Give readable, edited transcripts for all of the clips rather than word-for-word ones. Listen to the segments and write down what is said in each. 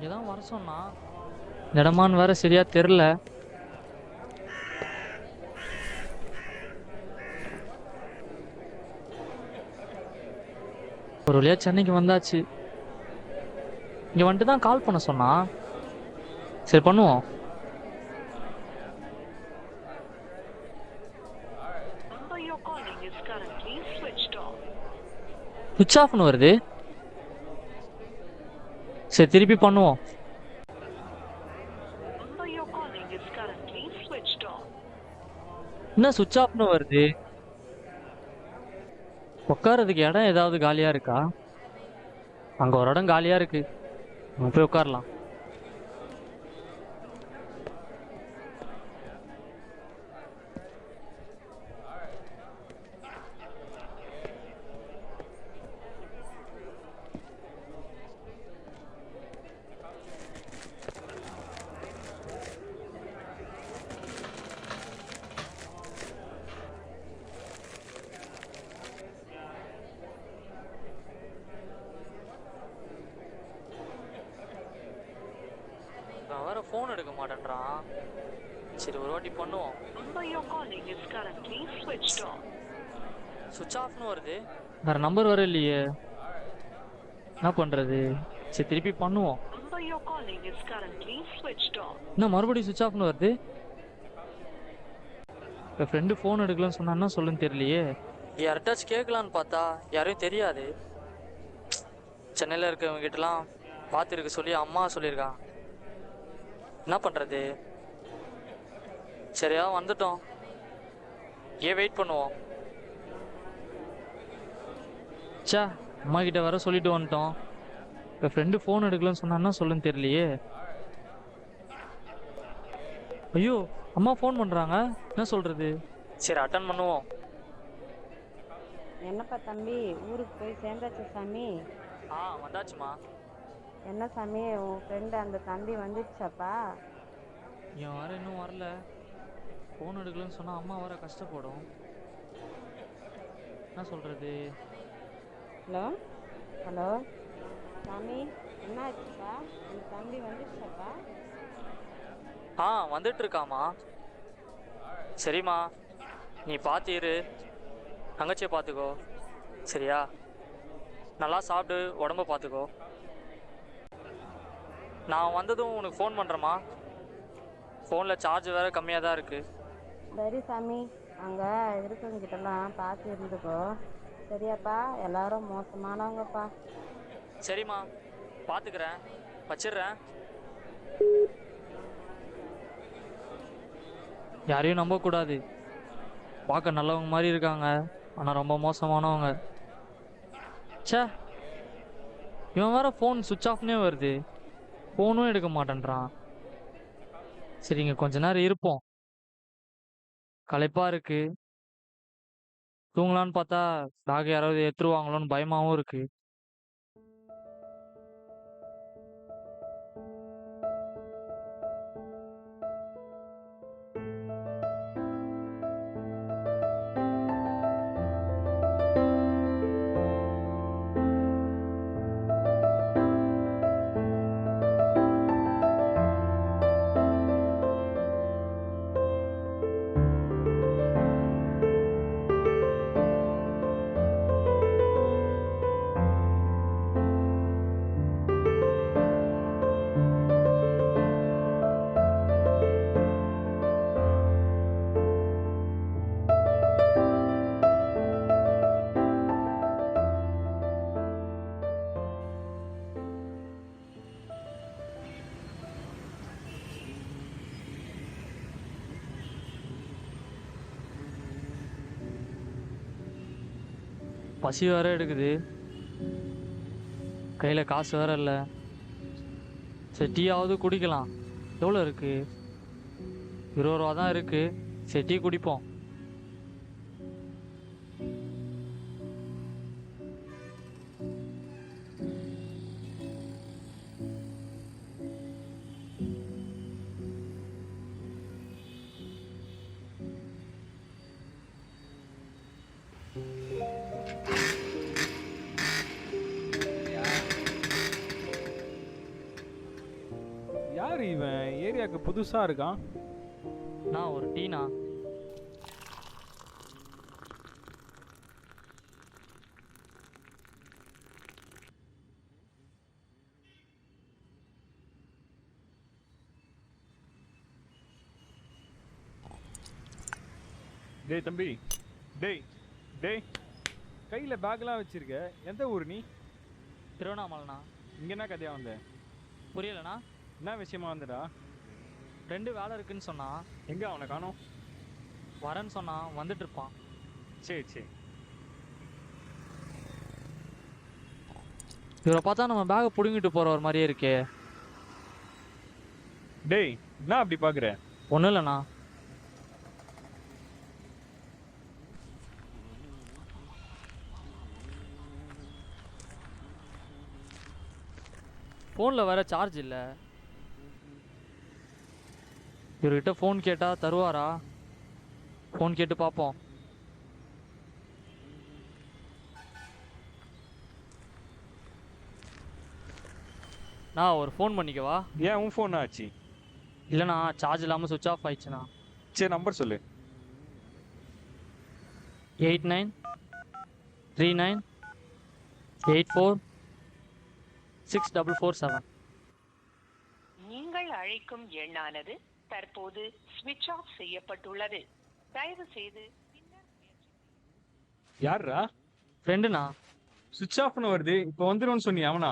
இங்கே தான் வர சொன்னா இடமான்னு வேற சரியா தெரில. ஒரு வழியா சென்னைக்கு வந்தாச்சு. இங்க வந்துட்டு தான் கால் பண்ண சொன்னா. சரி பண்ணுவோம். சுவிட்ச் ஆஃப்னு வருது. சரி திருப்பி பண்ணுவோம். என்ன சுவிட்ச் ஆஃப்னு வருது? உட்காரதுக்கு இடம் ஏதாவது காலியா இருக்கா? அங்க ஒரு இடம் காலியா இருக்கு, அங்க போய் உட்காரலாம். நான் வேற போன் எடுக்க மாட்டேன்றான். சரி ஒரு வாட்டி பண்ணுவோம். சுவிட்ச் ஆஃப்னு வருது, வேற நம்பர் வர இல்லையே, என்ன பண்றது? சரி திருப்பி பண்ணுவோம். என்ன மறுபடியும் சுவிட்ச் ஆஃப்னு வருது? இப்போ ஃப்ரெண்டு ஃபோன் எடுக்கலன்னு சொன்னா என்ன சொல்லுன்னு தெரியலையே. யார்கிட்டாச்சும் கேட்கலான்னு பார்த்தா யாரையும் தெரியாது. சென்னையில் இருக்கவங்க கிட்டலாம் பார்த்துருக்க சொல்லி அம்மா சொல்லியிருக்காங்க. என்ன பண்ணுறது? சரியா வந்துட்டோம், ஏன் வெயிட் பண்ணுவோம். சே, அம்மா கிட்ட வர சொல்லிட்டு வந்துட்டோம். இப்போ ஃப்ரெண்டு ஃபோன் எடுக்கலன்னு சொன்னா என்ன சொல்லுன்னு தெரியலையே. ஐயோ, அம்மா ஃபோன் பண்ணுறாங்க, என்ன சொல்கிறது? சரி அட்டன் பண்ணுவோம். என்னப்பா தம்பி, ஊருக்கு போய் சேர்ந்தாச்சு சாமி? வந்தாச்சுமா. என்ன சாமி, உன் ஃப்ரெண்டு அந்த தம்பி வந்துடுச்சாப்பா? என் வர இன்னும் வரல. ஃபோன் எடுக்கலன்னு சொன்னால் அம்மா வர கஷ்டப்படும், என்ன சொல்கிறது? ஹலோ ஹலோ சாமி, என்ன ஆச்சுப்பா? அந்த தம்பி வந்துடுச்சாப்பா? வந்துட்டு இருக்காமா. சரிம்மா, நீ பார்த்து இரு, தங்கச்சியை பார்த்துக்கோ, சரியா? நல்லா சாப்பிட்டு உடம்ப பார்த்துக்கோ. நான் வந்ததும் உனக்கு ஃபோன் பண்ணுறேம்மா. ஃபோனில் சார்ஜ் வேறு கம்மியாக தான் இருக்குது. சரி சாமி, அங்கே இருக்கவங்கிட்டலாம் பார்த்து இருந்துக்கோ, சரியாப்பா? எல்லாரும் மோசமானவங்கப்பா. சரிம்மா, பார்த்துக்கிறேன், வச்சிடுறேன். யாரையும் நம்பக்கூடாது. பார்க்க நல்லவங்க மாதிரி இருக்காங்க, ஆனால் ரொம்ப மோசமானவங்க. சே, இவன் வேற ஃபோன் சுவிட்ச் ஆஃப்னே வருது, ஃபோனும் எடுக்க மாட்டேன்றான். சரிங்க, கொஞ்ச நேரம் இருப்போம். களைப்பா இருக்கு, தூங்கலான்னு பார்த்தா டாக் யாராவது எடுத்துருவாங்களோன்னு பயமாவும் இருக்கு. பசி வேற எடுக்குது, கையில காசு வேற இல்லை. சரி டீயாவது குடிக்கலாம். எவ்வளோ இருக்கு? 20 ரூபா தான் இருக்கு. சரி டீ குடிப்போம். யார் இவன்? ஏரியாவுக்கு புதுசாக இருக்கான். நான் ஒரு டீனா. டேய் தம்பி, டேய் டேய், கையில் பேக்லாம் வச்சிருக்க. எந்த ஊர் நீ? திருவண்ணாமலைண்ணா. இங்கே என்ன கதையாக வந்த? புரியலண்ணா. என்ன விஷயமா வந்தடா? ஃப்ரெண்டு வேலை இருக்குன்னு சொன்னான். எங்கே அவனை காணோம்? வரேன்னு சொன்னான், வந்துட்டு இருப்பான். சரி சரி. இவரை பார்த்தா நம்ம பேக்கை பிடுங்கிட்டு போகிற ஒரு மாதிரியே இருக்கே. டேய் என்ன அப்படி பார்க்குற? ஒன்றும் இல்லைண்ணா. ஃபோனில் வேற சார்ஜ் இல்லை. இவர்கிட்ட ஃபோன் கேட்டால் தருவாரா? ஃபோன் கேட்டு பார்ப்போம். நான் ஒரு ஃபோன் பண்ணிக்கவா? ஏன் உன் ஃபோன் ஆச்சு? இல்லைண்ணா, சார்ஜ் இல்லாமல் சுவிட்ச் ஆஃப் ஆயிடுச்சுண்ணா. சரி நம்பர் சொல்லு. 8939846447. நீங்கள் அழைக்கும் எண்ணானது தற்போது ஸ்விட்ச் ஆஃப் செய்யப்பட்டுள்ளது. தயவு செய்து யாருடா? ஃப்ரெண்டுண்ணா. சுவிட்ச் ஆஃப்னு வருது. இப்போ வந்துடும்னு சொன்னி அவனா?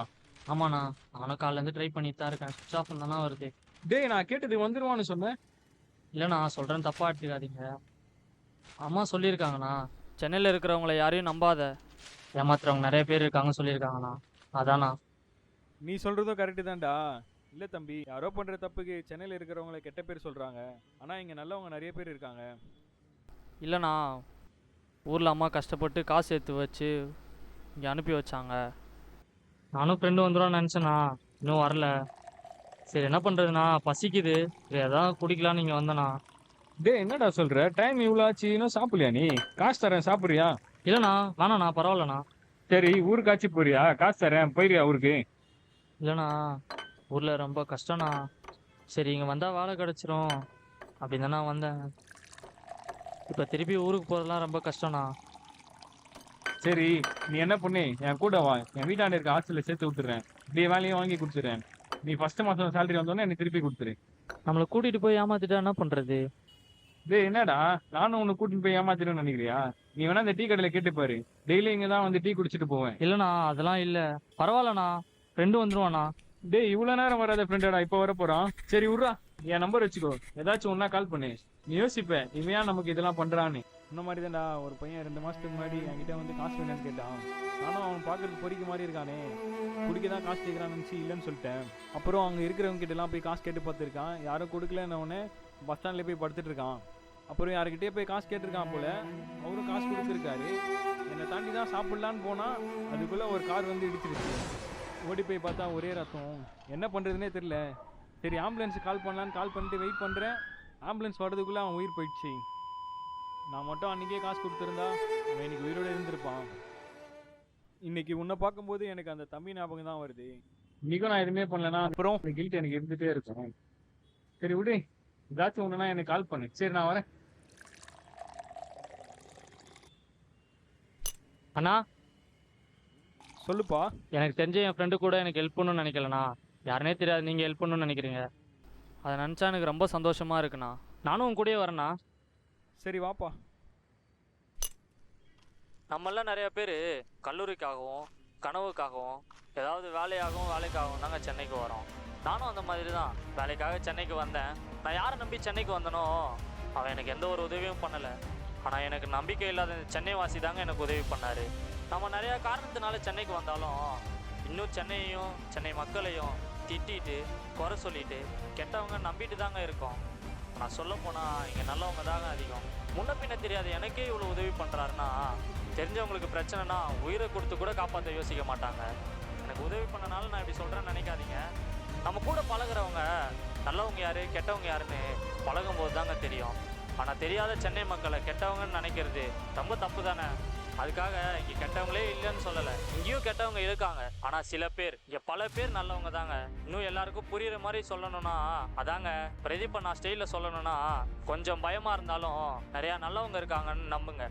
ஆமாண்ணா, நானும் காலையிலேருந்து ட்ரை பண்ணிட்டு தான் இருக்கேன். சுவிட்ச் ஆஃப் தானே வருது. டேய் நான் கேட்டது வந்துடுவான்னு சொன்னேன். இல்லைண்ணா, சொல்கிறேன், தப்பாக எடுத்துக்காதீங்க. அம்மா சொல்லியிருக்காங்கண்ணா, சென்னையில் இருக்கிறவங்கள யாரையும் நம்பாத, ஏமாத்துறவங்க நிறைய பேர் இருக்காங்கன்னு சொல்லியிருக்காங்கண்ணா. அதாண்ணா. நீ சொல்கிறதும் கரெக்டு தான்டா. இல்லை தம்பி, யாரோ பண்ணுற தப்புக்கு சென்னையில் இருக்கிறவங்கள கெட்ட பேர் சொல்கிறாங்க. ஆனால் இங்கே நல்லவங்க நிறைய பேர் இருக்காங்க. இல்லைண்ணா, ஊரில் அம்மா கஷ்டப்பட்டு காசு எடுத்து வச்சு இங்கே அனுப்பி வச்சாங்க. நானும் ஃப்ரெண்டு வந்துடும் நினச்சேண்ணா, இன்னும் வரல. சரி என்ன பண்ணுறதுண்ணா, பசிக்குது, சரி அதான் குடிக்கலான்னு இங்கே வந்தேண்ணா. டேய் என்னடா சொல்கிற? டைம் இவ்வளோ ஆச்சு, இன்னும் சாப்பிடலையா நீ? காசு தரேன், சாப்பிட்றியா? இல்லைண்ணா, வேணாண்ணா, பரவாயில்லண்ணா. சரி ஊருக்கு போறியா? காசு தரேன், போயிறியா ஊருக்கு? இல்லைண்ணா, ஊரில் ரொம்ப கஷ்டம்ண்ணா. சரி இங்கே வந்தால் வேலை கிடச்சிரும் அப்படின்னு தானே வந்தேன். இப்போ திருப்பி ஊருக்கு போகிறதுலாம் ரொம்ப கஷ்டம்ண்ணா. சரி நீ என்ன பண்ணு, என் கூட வா, என் வீட்டாண்ட இருக்க ஹாஸ்டலில் சேர்த்து விட்டுறேன். இப்படியே வேலையும் வாங்கி கொடுத்துறேன். நீ ஃபர்ஸ்ட் மாதம் சேலரி வந்தோடனே எனக்கு திருப்பி கொடுத்துரு. நம்மளை கூட்டிகிட்டு போய் ஏமாத்திட்டா என்ன பண்ணுறது? டேய் என்னடா, நானும் உன்னை கூட்டிட்டு போய் ஏமாத்திடுன்னு நினைக்கிறியா? நீ வேணா இந்த டீ கடையில் கேட்டுப்பாரு. டெய்லி இங்கே தான் வந்து டீ குடிச்சிட்டு போவேன். இல்லைண்ணா, அதெல்லாம் இல்லை, பரவாயில்லண்ணா, ஃப்ரெண்டு வந்துடுவாண்ணா. டேய் இவ்வளோ நேரம் வராத ஃப்ரெண்டடா, இப்போ வர போகிறான். சரி விட்றா, என் நம்பர் வச்சுக்கோ, ஏதாச்சும் ஒன்றா கால் பண்ணு. நீ யோசிப்பேன் இவன் ஏன் நமக்கு இதெல்லாம் பண்ணுறான்னு. இந்த மாதிரி தான்டா ஒரு பையன் 2 மாதத்துக்கு முன்னாடி என்கிட்ட வந்து காசு வேணும்னு கேட்டான். நானும் அவன் பார்க்கறதுக்கு பொறிக்க மாதிரி இருக்கானே, குடிக்க தான் காசு கேட்குறான்னு நினச்சி இல்லைன்னு சொல்லிட்டேன். அப்புறம் அங்கே இருக்கிறவங்க கிட்டலாம் போய் காசு கேட்டு பார்த்துருக்கான். யாரும் கொடுக்கலன்னொடனே பஸ் ஸ்டாண்ட்லேயே போய் படுத்துட்டு இருக்கான். அப்புறம் யாருக்கிட்டே போய் காசு கேட்டிருக்கான் போல, அவரும் காசு கொடுத்துருக்காரு. என்னை தாண்டி தான் சாப்பிட்லான்னு போனால் அதுக்குள்ளே ஒரு கார் வந்து இடிச்சிருச்சு. ஓடி போய் பார்த்தா ஒரே ரத்தம். என்ன பண்ணுறதுனே தெரில. சரி ஆம்புலன்ஸுக்கு கால் பண்ணலான்னு கால் பண்ணிட்டு வெயிட் பண்ணுறேன். ஆம்புலன்ஸ் வர்றதுக்குள்ளே அவன் உயிர் போயிடுச்சு. நான் மட்டும் அன்றைக்கே காசு கொடுத்துருந்தா அவன் இன்னைக்கு உயிரோடு இருந்திருப்பான். இன்னைக்கு உன்னை பார்க்கும்போது எனக்கு அந்த தம்பி ஞாபகம் தான் வருது. இன்னைக்கும் நான் எதுவுமே பண்ணலன்னா அப்புறம் இந்த கில்ட் எனக்கு இருந்துகிட்டே இருக்கும். சரி விடு, ஏதாச்சும் ஒன்றுனா எனக்கு கால் பண்ணு. சரி நான் வரேன். அண்ணா சொல்லுப்பா. எனக்கு தெரிஞ்ச என் ஃப்ரெண்டு கூட எனக்கு ஹெல்ப் பண்ணணும்னு நினைக்கலண்ணா. யாருனே தெரியாது, நீங்கள் ஹெல்ப் பண்ணணும்னு நினைக்கிறீங்க. அதை நினச்சா எனக்கு ரொம்ப சந்தோஷமாக இருக்குண்ணா. நானும் உன் கூடயே வரேண்ணா. சரி வாப்பா. நம்மளாம் நிறைய பேர் கல்லூரிக்காகவும் கனவுக்காகவும் ஏதாவது வேலைக்காகவும் தாங்க சென்னைக்கு வரோம். நானும் அந்த மாதிரி தான் வேலைக்காக சென்னைக்கு வந்தேன். நான் யாரை நம்பி சென்னைக்கு வந்தனோ அவன் எனக்கு எந்த ஒரு உதவியும் பண்ணலை. ஆனால் எனக்கு நம்பிக்கை இல்லாத இந்த சென்னை வாசி தாங்க எனக்கு உதவி பண்ணார். நம்ம நிறையா காரணத்தினால சென்னைக்கு வந்தாலும் இன்னும் சென்னையையும் சென்னை மக்களையும் திட்டிட்டு குறை சொல்லிட்டு கெட்டவங்க நம்பிட்டு தாங்க இருக்கோம். நான் சொல்ல போனால் இங்கே நல்லவங்க தாங்க அதிகம். முன்ன பின்ன தெரியாது எனக்கே இவ்வளோ உதவி பண்ணுறாருன்னா தெரிஞ்சவங்களுக்கு பிரச்சனைனா உயிரை கொடுத்து கூட காப்பாற்ற யோசிக்க மாட்டாங்க. எனக்கு உதவி பண்ணனால நான் இப்படி சொல்கிறேன்னு நினைக்காதீங்க. நம்ம கூட பழகிறவங்க நல்லவங்க யார் கெட்டவங்க யாருன்னு பழகும்போது தாங்க தெரியும். ஆனால் தெரியாத சென்னை மக்களை கெட்டவங்கன்னு நினைக்கிறது ரொம்ப தப்பு தானே. அதுக்காக இங்க கெட்டவங்களே இல்லைன்னு சொல்லல, இங்கேயும் கெட்டவங்க இருக்காங்க. ஆனா சில பேர், இங்க பல பேர் நல்லவங்க தாங்க. இன்னும் எல்லாருக்கும் புரியுற மாதிரி சொல்லணும்னா அதாங்க பிரதீப் நான் ஸ்டைல்ல சொல்லணும்னா, கொஞ்சம் பயமா இருந்தாலும் நிறைய நல்லவங்க இருக்காங்கன்னு நம்புங்க.